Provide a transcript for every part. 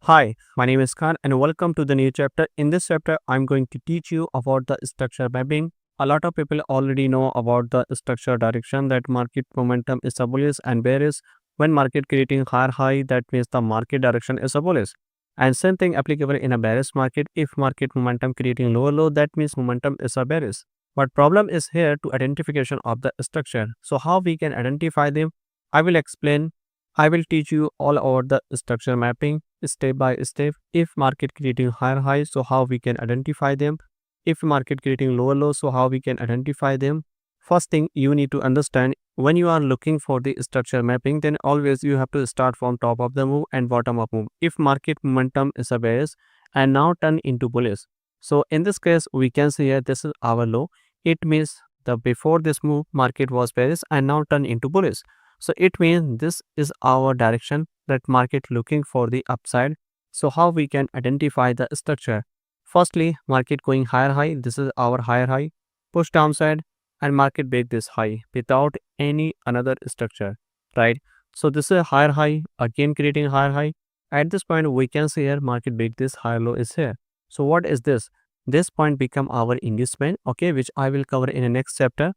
Hi, my name is Khan and welcome to the new chapter. In this chapter, I'm going to teach you about the structure mapping. A lot of people already know about the structure direction that market momentum is a bullish and bearish. When market creating higher high, that means the market direction is a bullish. And same thing applicable in a bearish market. If market momentum creating lower low, that means momentum is a bearish. But problem is here to identification of the structure. So how we can identify them? I will explain. I will teach you all about the structure mapping step by step. If market creating higher highs, so how we can identify them. If market creating lower lows, so how we can identify them. First thing you need to understand, when you are looking for the structure mapping, then always you have to start from top of the move and bottom of move. If market momentum is a bearish and now turn into bullish, so in this case we can say here this is our low. It means the before this move market was bearish and now turn into bullish. So it means this is our direction that market looking for the upside. So how we can identify the structure? Firstly, market going higher high. This is our higher high. Push downside and market break this high without any another structure, right? So this is a higher high again creating higher high. At this point we can see here market break this higher low is here. So what is this? This point become our inducement, okay, which I will cover in the next chapter.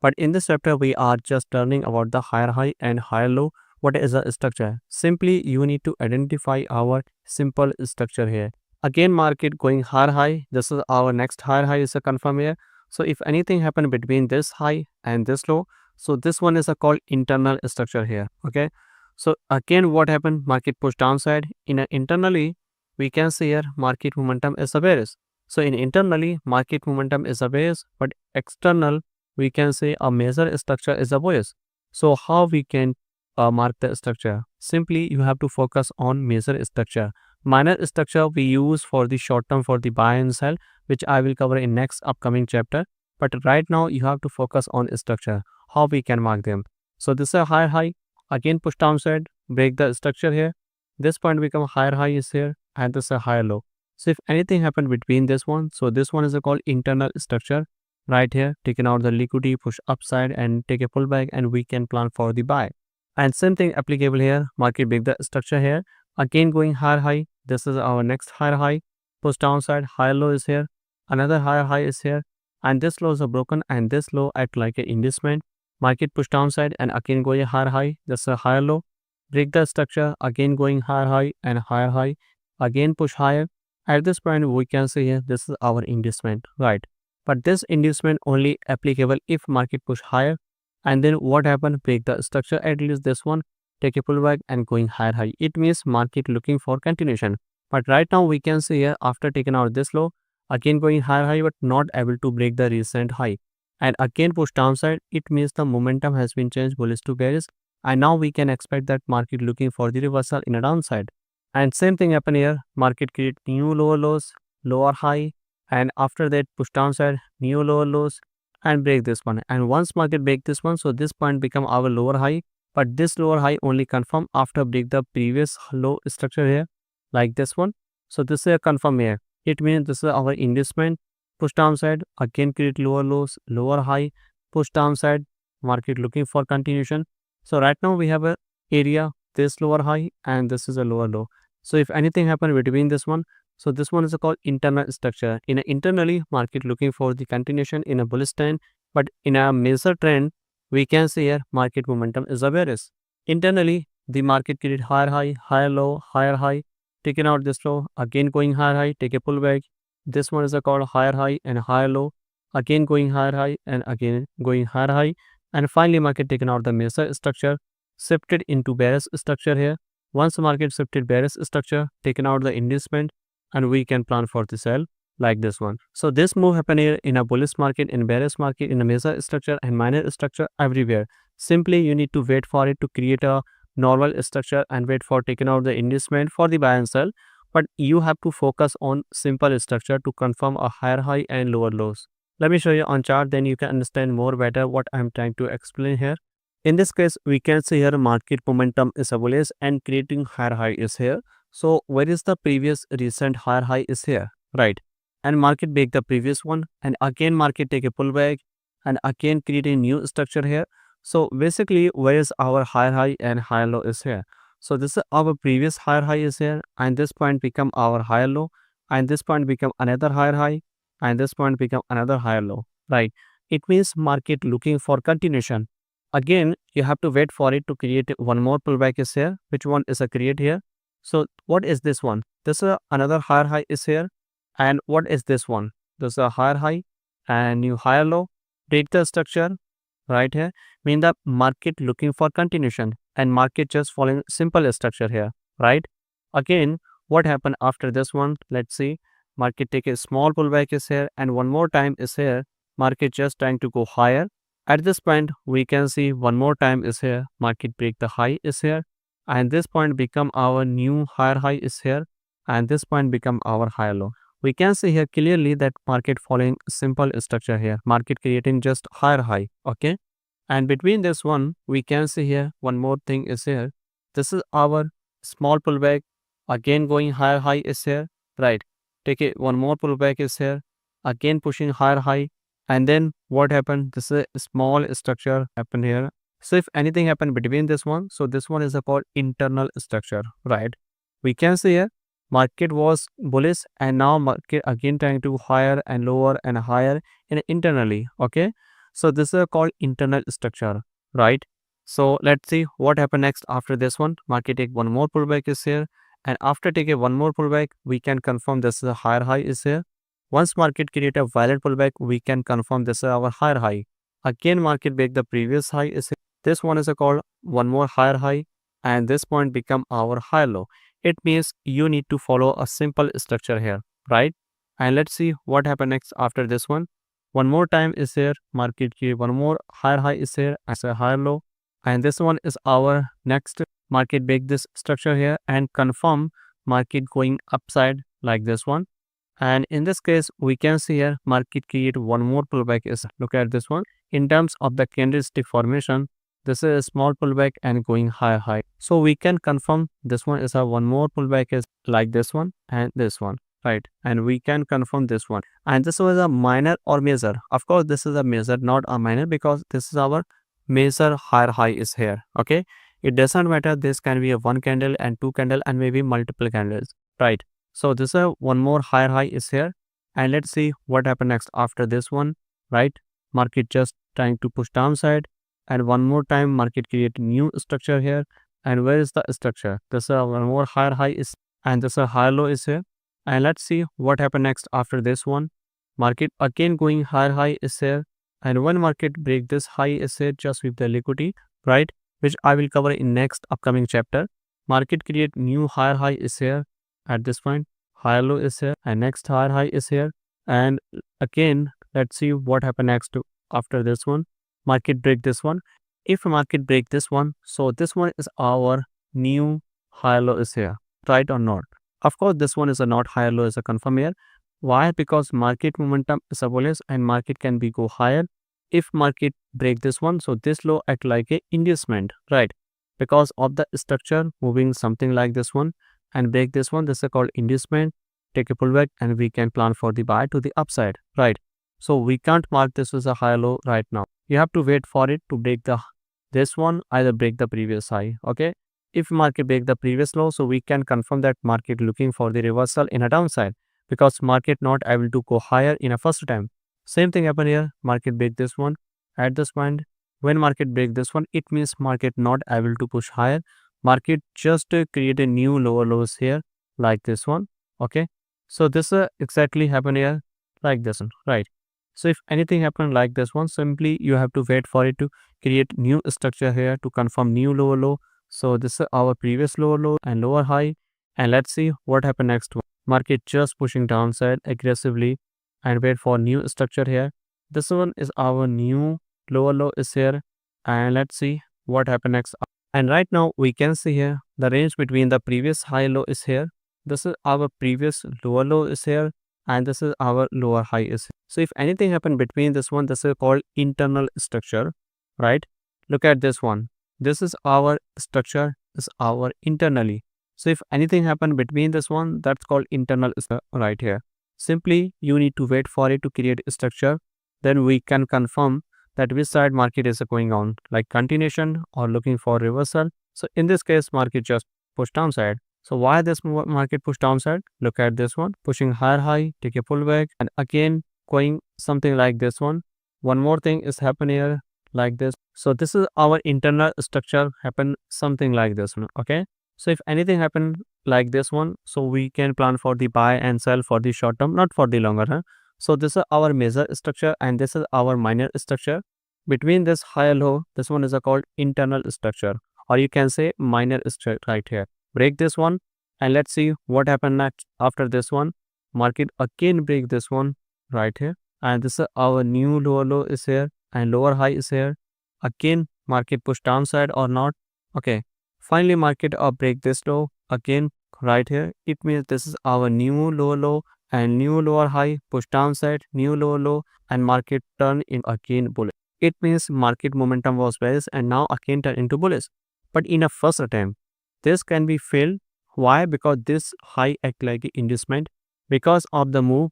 But in this chapter, we are just learning about the higher high and higher low. What is the structure? Simply, you need to identify our simple structure here. Again, market going higher high. This is our next higher high is a confirm here. So if anything happen between this high and this low, so this one is a called internal structure here. Okay. So again, what happened? Market push downside. Internally, we can see here market momentum is a bearish. So in internally, market momentum is a bearish, but external we can say a major structure is a bullish. So how we can mark the structure? Simply you have to focus on major structure. Minor structure we use for the short term for the buy and sell, which I will cover in next upcoming chapter. But right now you have to focus on structure, how we can mark them. So this is a higher high, again push downside, break the structure here. This point become higher high is here and this is a higher low. So if anything happened between this one, so this one is a called internal structure. Right here, taking out the liquidity, push upside and take a pullback and we can plan for the buy. And same thing applicable here, market break the structure here, again going higher high. This is our next higher high, push downside, higher low is here, another higher high is here, and this lows are broken and this low act like an inducement. Market push downside and again going higher high, this is a higher low, break the structure, again going higher high and higher high, again push higher. At this point we can see here this is our inducement, right? But this inducement only applicable if market push higher. And then what happened? Break the structure, at least this one, take a pullback and going higher high. It means market looking for continuation. But right now we can see here after taking out this low, again going higher high but not able to break the recent high. And again push downside, it means the momentum has been changed bullish to bearish. And now we can expect that market looking for the reversal in a downside. And same thing happen here, market create new lower lows, lower high, and after that push downside, new lower lows and break this one. And once market break this one, so this point become our lower high, but this lower high only confirm after break the previous low structure here like this one. So this is a confirm here. It means this is our inducement, push downside, again create lower lows, lower high, push downside, market looking for continuation. So right now we have a area, this lower high and this is a lower low. So if anything happen between this one, so this one is called internal structure. In a internally, market looking for the continuation in a bullish trend, but in a major trend, we can say here market momentum is a bearish. Internally, the market create higher high, higher low, higher high, taking out this low, again going higher high, take a pullback. This one is called higher high and higher low, again going higher high and again going higher high, and finally market taking out the major structure, shifted into bearish structure here. Once market shifted bearish structure, taken out the inducement, and we can plan for the sell like this one. So this move happen here in a bullish market, in bearish market, in a major structure and minor structure, everywhere. Simply you need to wait for it to create a normal structure and wait for taking out the inducement for the buy and sell. But you have to focus on simple structure to confirm a higher high and lower lows. Let me show you on chart, then you can understand more better what I'm trying to explain here. In this case, we can see here market momentum is a bullish and creating higher high is here. So where is the previous recent higher high is here, right? And market break the previous one and again market take a pullback and again create a new structure here. So basically where is our higher high and higher low is here. So this is our previous higher high is here, and this point become our higher low, and this point become another higher high, and this point become another higher low, right? It means market looking for continuation. Again, you have to wait for it to create one more pullback is here. Which one is a create here? So what is this one? This is another higher high is here, and what is this one? This is a higher high and new higher low. Take the structure right here, mean the market looking for continuation, and market just following simple structure here, right? Again, what happened after this one? Let's see. Market take a small pullback is here, and one more time is here. Market just trying to go higher. At this point, we can see one more time is here. Market break the high is here, and this point become our new higher high is here, and this point become our higher low. We can see here clearly that market following simple structure here. Market creating just higher high, okay? And between this one, we can see here one more thing is here. This is our small pullback. Again going higher high is here, right? Take it one more pullback is here. Again pushing higher high. And then what happened? This is a small structure happened here. So if anything happened between this one, so this one is called internal structure, right? We can see here market was bullish, and now market again trying to higher and lower and higher in internally, okay? So this is called internal structure, right? So let's see what happened next after this one. Market take one more pullback is here, and after taking one more pullback, we can confirm this is a higher high is here. Once market create a violent pullback, we can confirm this is our higher high. Again, market break the previous high is here. This one is called one more higher high, and this point become our higher low. It means you need to follow a simple structure here, right? And let's see what happened next after this one. One more time is here, market key, one more higher high is here as a higher low, and this one is our next. Market break this structure here and confirm market going upside like this one. And in this case, we can see here market create one more pullback is, look at this one. In terms of the candlestick formation, this is a small pullback and going higher high. So we can confirm this one is a one more pullback is like this one and this one, right? And we can confirm this one. And this was a minor or major. Of course, this is a major, not a minor, because this is our major higher high is here, okay? It doesn't matter. This can be a one candle and two candle and maybe multiple candles, right? So this is one more higher high is here, and let's see what happened next after this one, right? Market just trying to push downside, and one more time market create new structure here. And where is the structure? This is one more higher high is, and this is a higher low is here. And let's see what happened next after this one. Market again going higher high is here, and when market break this high is here, just with the liquidity, right? Which I will cover in next upcoming chapter. Market create new higher high is here. At this point, higher low is here, and next higher high is here. And again, let's see what happened next after this one. Market break this one. If market break this one, so this one is our new higher low is here, right or not? Of course, this one is a not higher low is a confirm here. Why? Because market momentum is a bullish and market can be go higher. If market break this one, so this low act like a inducement, right? Because of the structure moving something like this one and break this one, this is called inducement. Take a pullback and we can plan for the buy to the upside, right? So we can't mark this as a higher low right now. You have to wait for it to break the this one, either break the previous high, okay? If market break the previous low, so we can confirm that market looking for the reversal in a downside, because market not able to go higher in a first time. Same thing happen here. Market break this one at this point. When market break this one, it means market not able to push higher. Market just create a new lower lows here like this one, okay? So this exactly happen here like this one, right? So if anything happen like this one, simply you have to wait for it to create new structure here to confirm new lower low. So this is our previous lower low and lower high, and let's see what happened next one. Market just pushing downside aggressively and wait for new structure here. This one is our new lower low is here, and let's see what happened next. And right now we can see here the range between the previous high low is here. This is our previous lower low is here, and this is our lower high is here. So if anything happened between this one, this is called internal structure, right? Look at this one. This is our structure, this is our internally. So if anything happened between this one, that's called internal right here. Simply you need to wait for it to create a structure. Then we can confirm that which side market is going on, like continuation or looking for reversal. So in this case, market just push downside. So why this market push downside? Look at this one, pushing higher high, take a pullback, and again going something like this one. One more thing is happen here like this. So this is our internal structure happen something like this one. Okay. So if anything happen like this one, so we can plan for the buy and sell for the short term, not for the longer term. So this is our major structure and this is our minor structure. Between this high and low, this one is called internal structure, or you can say minor structure right here. Break this one and let's see what happened next. After this one, market again break this one right here, and this is our new lower low is here and lower high is here. Again market push downside or not. Okay, finally market break this low again right here. It means this is our new lower low and new lower high, push downside, new lower low, and market turn in again bullish. It means market momentum was bearish and now again turn into bullish. But in a first attempt, this can be failed. Why? Because this high act like an inducement because of the move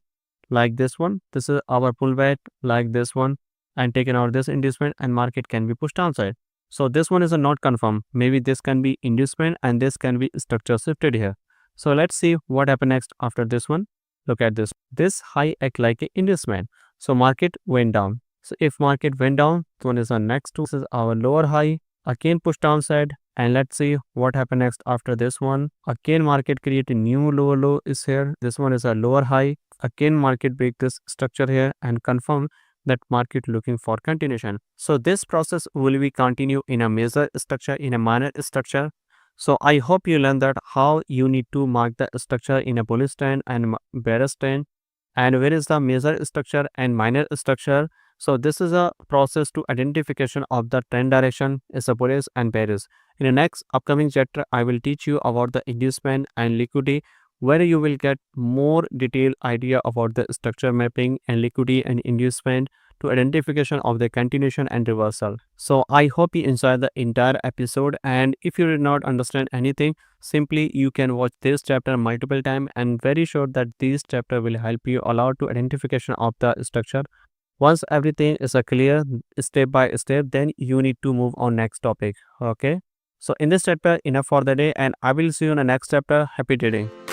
like this one. This is our pullback like this one and taken out this inducement and market can be pushed downside. So this one is a not confirmed. Maybe this can be inducement and this can be structure shifted here. So let's see what happened next after this one. Look at this. This high act like an inducement. So market went down. So if market went down, this one is our next two. This is our lower high. Again push downside. And let's see what happened next after this one. Again market create a new lower low is here. This one is a lower high. Again market break this structure here and confirm that market looking for continuation. So this process will be continue in a major structure, in a minor structure. So I hope you learned that how you need to mark the structure in a bullish trend and bearish trend, and where is the major structure and minor structure. So this is a process to identification of the trend direction is a bullish and bearish. In the next upcoming chapter, I will teach you about the inducement and liquidity, where you will get more detailed idea about the structure mapping and liquidity and inducement to identification of the continuation and reversal. So I hope you enjoyed the entire episode, and if you did not understand anything, simply you can watch this chapter multiple times and very sure that this chapter will help you a lot to identification of the structure. Once everything is clear step by step, then you need to move on next topic. Okay, so in this chapter enough for the day, and I will see you in the next chapter. Happy trading.